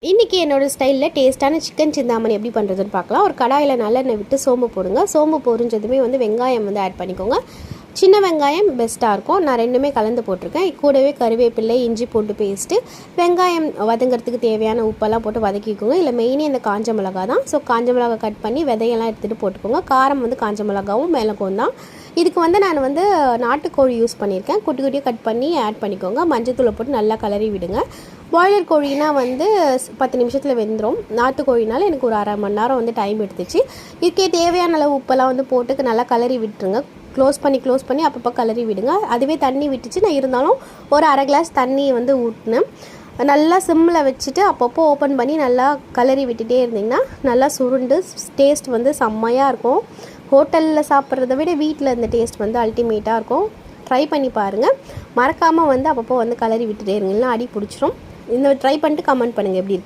இன்றைக்கி என்னோடய ஸ்டைலில் டேஸ்ட்டான சிக்கன் சிந்தாமணி எப்படி பண்ணுறதுன்னு பார்க்கலாம். ஒரு கடாயில் நல்லெண்ணெய் விட்டு சோம்பு போடுங்க. சோம்பு பொரிஞ்சதுமே வெங்காயம் ஆட் பண்ணிக்கோங்க. சின்ன வெங்காயம் பெஸ்ட்டாக இருக்கும். நான் ரெண்டுமே கலந்து போட்டிருக்கேன். கூடவே கருவேப்பிலை, இஞ்சி பூண்டு பேஸ்ட்டு, வெங்காயம் வதங்கிறதுக்கு தேவையான உப்பெல்லாம் போட்டு வதக்கிக்கோங்க. இல்லை மெயினே இந்த காஞ்ச மிளகா தான். ஸோ காஞ்ச மிளகா கட் பண்ணி விதையெல்லாம் எடுத்துகிட்டு போட்டுக்கோங்க. காரம் காஞ்ச மிளகாவும் மிளகும் தான். இதுக்கு நான் நாட்டுக்கோழி யூஸ் பண்ணியிருக்கேன். குட்டி குட்டியாக கட் பண்ணி ஆட் பண்ணிக்கோங்க. மஞ்சத்தூளை போட்டு நல்லா கலரி விடுங்க. பாய்லர் கோழினா 10 நிமிஷத்தில் வெந்துடும். நாட்டுக்கோழினால எனக்கு ஒரு அரை மணி நேரம் டைம் எடுத்துச்சு. இதுக்கே தேவையான அளவு உப்பெல்லாம் போட்டு நல்லா கலரி விட்டுருங்க. க்ளோஸ் பண்ணி அப்பப்போ கலரி விடுங்க. அதுவே தண்ணி விட்டுச்சு. நான் இருந்தாலும் ஒரு அரை கிளாஸ் தண்ணி ஊற்றினேன். நல்லா சிம்மில் வச்சுட்டு அப்பப்போ ஓப்பன் பண்ணி நல்லா கலரி விட்டுட்டே இருந்திங்கன்னா நல்லா சுருண்டு டேஸ்ட் செம்மையாக இருக்கும். ஹோட்டலில் சாப்பிட்றத விட வீட்டில் இந்த டேஸ்ட் அல்டிமேட்டாக இருக்கும். ட்ரை பண்ணி பாருங்கள். மறக்காமல் அப்பப்போ கலரி விட்டுட்டே இருங்க, இல்லைனா அடி பிடிச்சிரும். ட்ரை பண்ணிட்டு கமெண்ட் பண்ணுங்கள் எப்படி இருக்குது.